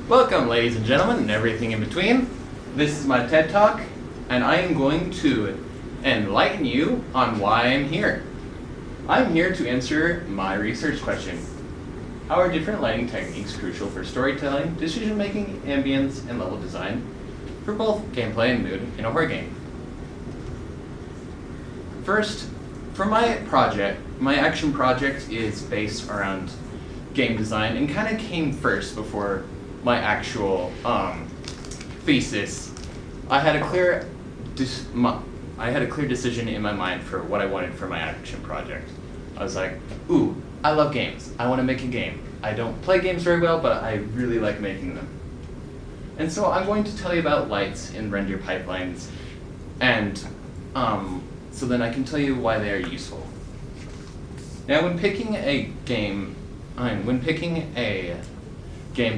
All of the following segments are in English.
Welcome, ladies and gentlemen, and everything in between. This is my TED Talk, and I am going to enlighten you on why I'm here. I'm here to answer my research question. How are different lighting techniques crucial for storytelling, decision-making, ambience, and level design for both gameplay and mood in a horror game? First, for my project, my action project is based around game design and kind of came first before my actual thesis. I had a clear decision in my mind for what I wanted for my action project. I was like, ooh, I love games. I want to make a game. I don't play games very well, but I really like making them. And so I'm going to tell you about lights in render pipelines, and so then I can tell you why they are useful. Now, when picking a game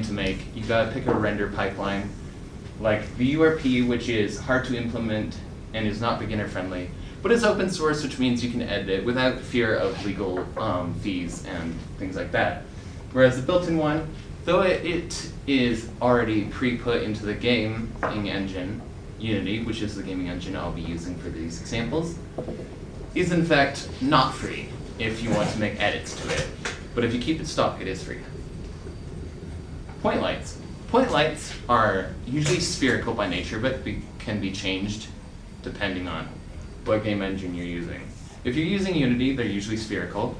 to make, you gotta pick a render pipeline, like the URP, which is hard to implement and is not beginner friendly, but it's open source, which means you can edit it without fear of legal fees and things like that. Whereas the built-in one, though it is already pre-put into the gaming engine, Unity, which is the gaming engine I'll be using for these examples, is in fact not free if you want to make edits to it. But if you keep it stock, it is free. Point lights. Point lights are usually spherical by nature, but can be changed depending on what game engine you're using. If you're using Unity, they're usually spherical,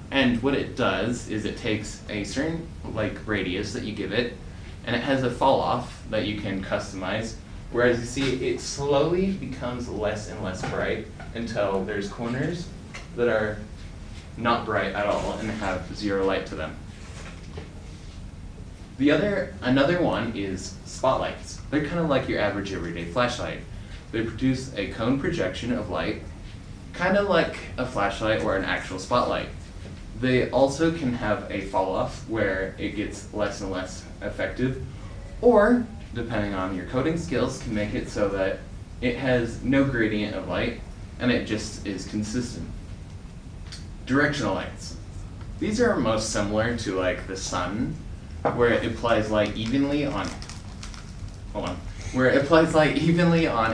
and what it does is it takes a certain radius that you give it, and it has a fall off that you can customize, whereas you see it slowly becomes less and less bright until there's corners that are not bright at all and have zero light to them. Another one is spotlights. They're kind of like your average everyday flashlight. They produce a cone projection of light, kind of like a flashlight or an actual spotlight. They also can have a fall off where it gets less and less effective, or depending on your coding skills, can make it so that it has no gradient of light and it just is consistent. Directional lights. These are most similar to like the sun, where it applies light evenly on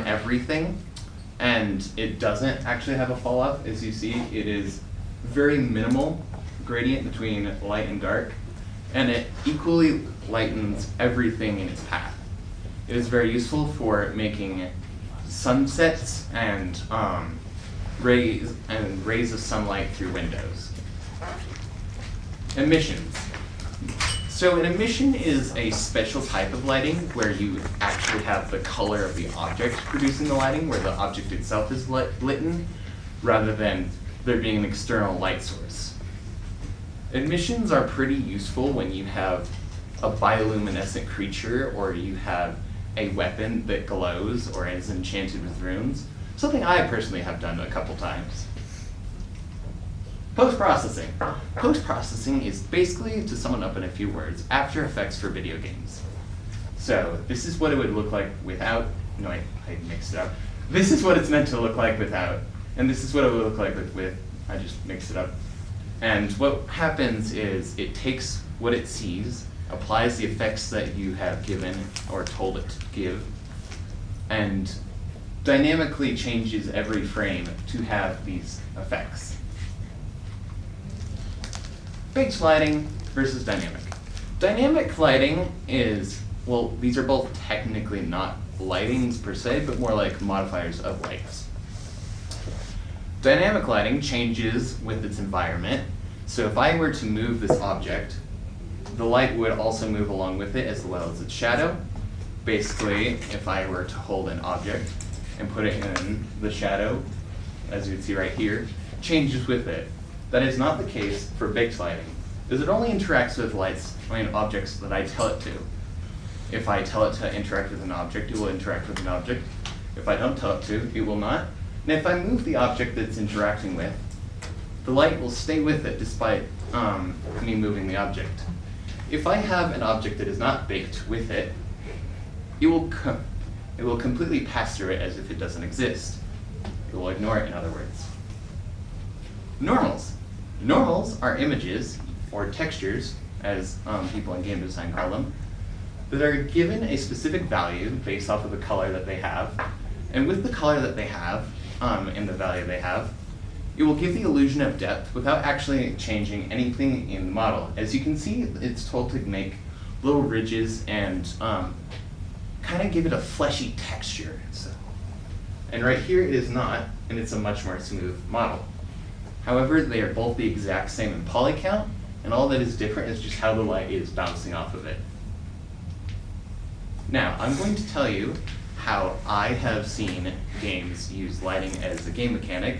everything, and it doesn't actually have a fall off. As you see, it is very minimal gradient between light and dark, and it equally lightens everything in its path. It is very useful for making sunsets and rays of sunlight through windows. Emissions. So an emission is a special type of lighting where you actually have the color of the object producing the lighting, where the object itself is lit, rather than there being an external light source. Emissions are pretty useful when you have a bioluminescent creature, or you have a weapon that glows or is enchanted with runes, something I personally have done a couple times. Post-processing. Post-processing is basically, to sum it up in a few words, After Effects for video games. So this is what it would look like without, no, I mixed it up. This is what it's meant to look like without, and this is what it would look like with, I just mixed it up. And what happens is it takes what it sees, applies the effects that you have given or told it to give, and dynamically changes every frame to have these effects. Baked lighting versus dynamic. Dynamic lighting is, well, these are both technically not lightings per se, but more like modifiers of lights. Dynamic lighting changes with its environment. So if I were to move this object, the light would also move along with it as well as its shadow. Basically, if I were to hold an object and put it in the shadow, as you can see right here, changes with it. That is not the case for baked lighting, because it only interacts with objects that I tell it to. If I tell it to interact with an object, it will interact with an object. If I don't tell it to, it will not. And if I move the object that it's interacting with, the light will stay with it despite me moving the object. If I have an object that is not baked with it, it will completely pass through it as if it doesn't exist. It will ignore it, in other words. Normals. Normals are images, or textures, as people in game design call them, that are given a specific value based off of the color that they have. And with the color that they have, and the value they have, it will give the illusion of depth without actually changing anything in the model. As you can see, it's told to make little ridges and kind of give it a fleshy texture. And right here it is not, and it's a much more smooth model. However, they are both the exact same in poly count, and all that is different is just how the light is bouncing off of it. Now, I'm going to tell you how I have seen games use lighting as a game mechanic,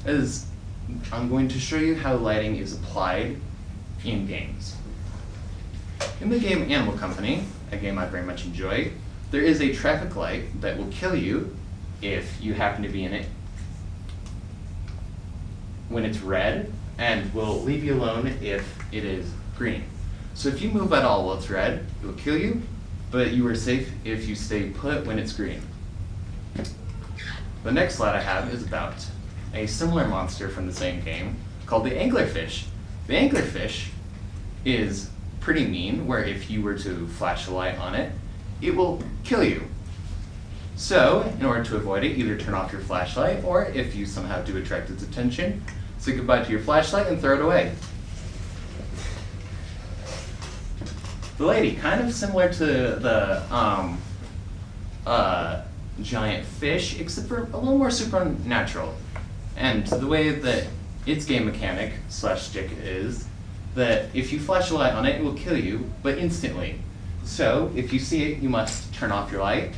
as I'm going to show you how lighting is applied in games. In the game Animal Company, a game I very much enjoy, there is a traffic light that will kill you if you happen to be in it when it's red, and will leave you alone if it is green. So if you move at all while it's red, it will kill you, but you are safe if you stay put when it's green. The next slide I have is about a similar monster from the same game called the anglerfish. The anglerfish is pretty mean, where if you were to flash a light on it, it will kill you. So, in order to avoid it, either turn off your flashlight, or if you somehow do attract its attention, say goodbye to your flashlight and throw it away. The lady, kind of similar to the giant fish, except for a little more supernatural. And the way that its game mechanic / stick is that if you flash a light on it, it will kill you, but instantly. So if you see it, you must turn off your light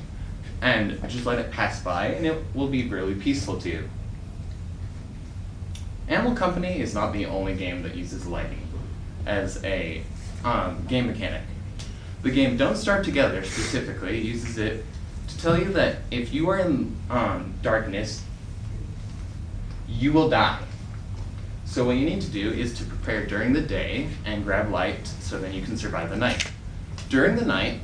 and just let it pass by, and it will be really peaceful to you. Animal Company is not the only game that uses lighting as a game mechanic. The game Don't Starve Together specifically uses it to tell you that if you are in darkness, you will die. So what you need to do is to prepare during the day and grab light so then you can survive the night. During the night,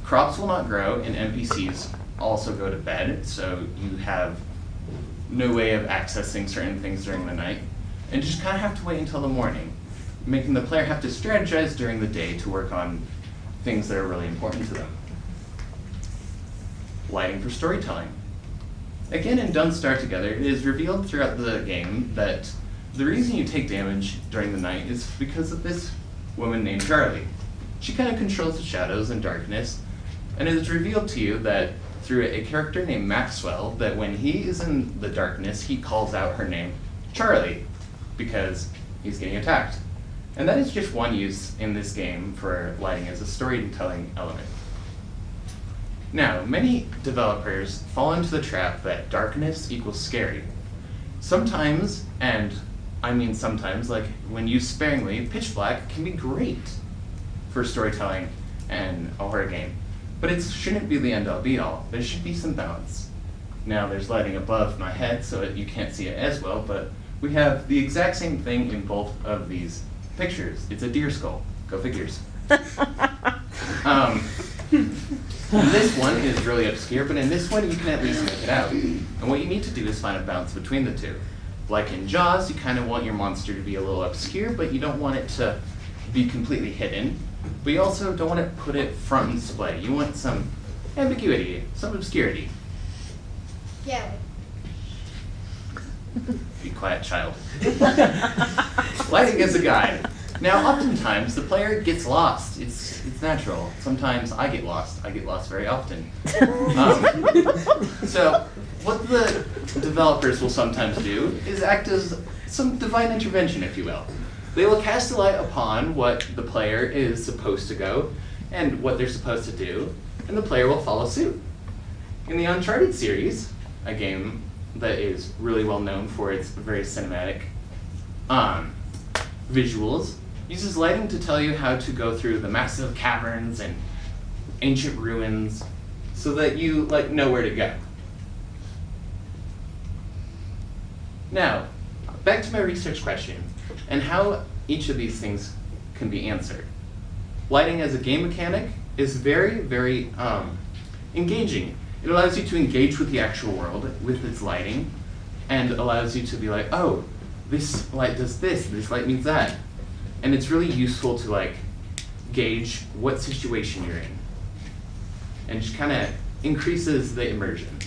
crops will not grow and NPCs also go to bed, so you have no way of accessing certain things during the night, and just kind of have to wait until the morning, making the player have to strategize during the day to work on things that are really important to them. Lighting for storytelling. Again, in Don't Starve Together, it is revealed throughout the game that the reason you take damage during the night is because of this woman named Charlie. She kind of controls the shadows and darkness, and it is revealed to you that through a character named Maxwell, that when he is in the darkness, he calls out her name, Charlie, because he's getting attacked. And that is just one use in this game for lighting as a storytelling element. Now, many developers fall into the trap that darkness equals scary. Sometimes, and I mean sometimes, like when used sparingly, pitch black can be great for storytelling and a horror game. But it shouldn't be the end-all be-all. There should be some balance. Now there's lighting above my head so that you can't see it as well, but we have the exact same thing in both of these pictures. It's a deer skull. Go figures. This one is really obscure, but in this one you can at least make it out. And what you need to do is find a balance between the two. Like in Jaws, you kind of want your monster to be a little obscure, but you don't want it to be completely hidden. But you also don't want to put it front and display. You want some ambiguity, some obscurity. Yeah. Be quiet, child. Lighting is a guide. Now, oftentimes, the player gets lost. It's natural. Sometimes I get lost. I get lost very often. So, what the developers will sometimes do is act as some divine intervention, if you will. They will cast a light upon what the player is supposed to go and what they're supposed to do, and the player will follow suit. In the Uncharted series, a game that is really well known for its very cinematic visuals, uses lighting to tell you how to go through the massive caverns and ancient ruins so that you know where to go. Now, back to my research question and how each of these things can be answered. Lighting as a game mechanic is very, very engaging. It allows you to engage with the actual world with its lighting, and allows you to be like, oh, this light does this light means that. And it's really useful to gauge what situation you're in. And just kind of increases the immersion.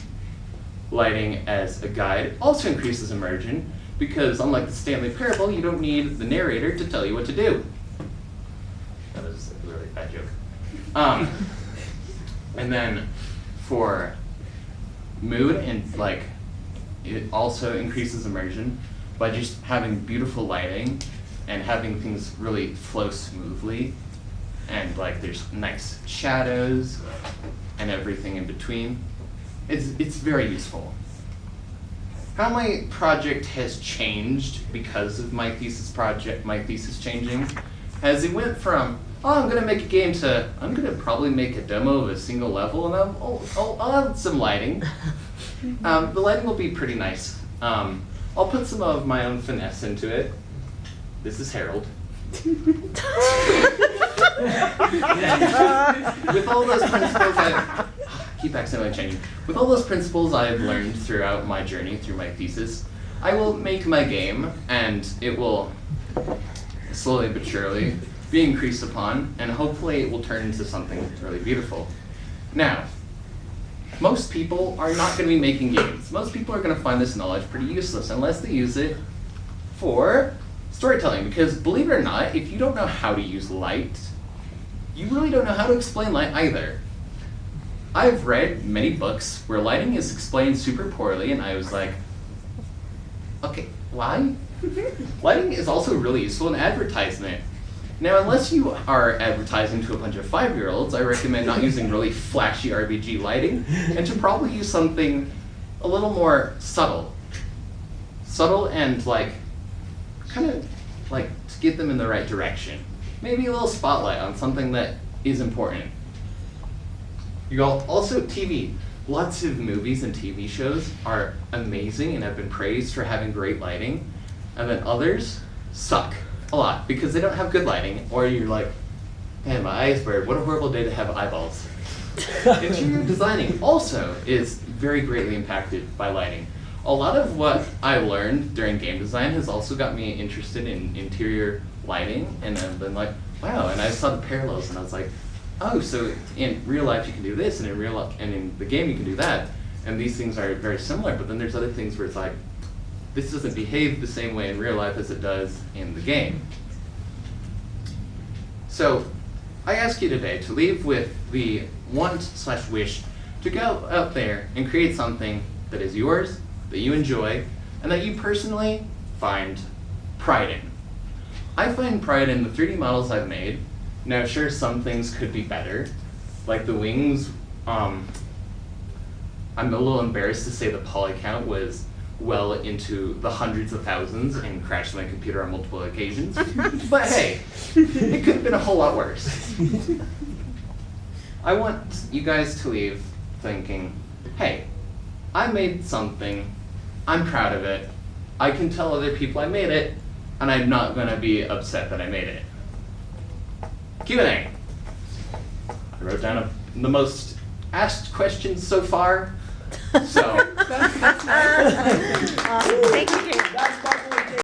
Lighting as a guide also increases immersion because unlike the Stanley Parable, you don't need the narrator to tell you what to do. That was a really bad joke. And then for mood and like, it also increases immersion by just having beautiful lighting and having things really flow smoothly. And like there's nice shadows and everything in between. It's very useful. How my project has changed because of my thesis changing, as it went from, oh, I'm gonna make a game to, I'm gonna probably make a demo of a single level and I'll add some lighting. The lighting will be pretty nice. I'll put some of my own finesse into it. This is Harold. With all those principles I keep accidentally changing. With all those principles I've learned throughout my journey through my thesis, I will make my game and it will slowly but surely be increased upon and hopefully it will turn into something really beautiful. Now, most people are not going to be making games. Most people are going to find this knowledge pretty useless unless they use it for storytelling, because believe it or not, if you don't know how to use light, you really don't know how to explain light either. I've read many books where lighting is explained super poorly, and I was like, okay, why? Lighting is also really useful in advertisement. Now, unless you are advertising to a bunch of 5-year-olds, I recommend not using really flashy RGB lighting, and to probably use something a little more subtle. Subtle and like, kind of like to get them in the right direction. Maybe a little spotlight on something that is important. You also TV. Lots of movies and TV shows are amazing and have been praised for having great lighting, and then others suck a lot because they don't have good lighting, or you're like, man, my eyes burned. What a horrible day to have eyeballs. Interior designing also is very greatly impacted by lighting. A lot of what I learned during game design has also got me interested in interior lighting, and I've been like, wow, and I saw the parallels and I was like, oh, so in real life you can do this, and in the game you can do that, and these things are very similar, but then there's other things where it's like, this doesn't behave the same way in real life as it does in the game. So I ask you today to leave with the want/wish to go out there and create something that is yours, that you enjoy, and that you personally find pride in. I find pride in the 3D models I've made. Now, sure, some things could be better, like the wings. I'm a little embarrassed to say the poly count was well into the hundreds of thousands and crashed my computer on multiple occasions. But hey, it could have been a whole lot worse. I want you guys to leave thinking, hey, I made something, I'm proud of it, I can tell other people I made it, and I'm not going to be upset that I made it. Q&A. I wrote down the most asked questions so far, so. Thank you, Kaden.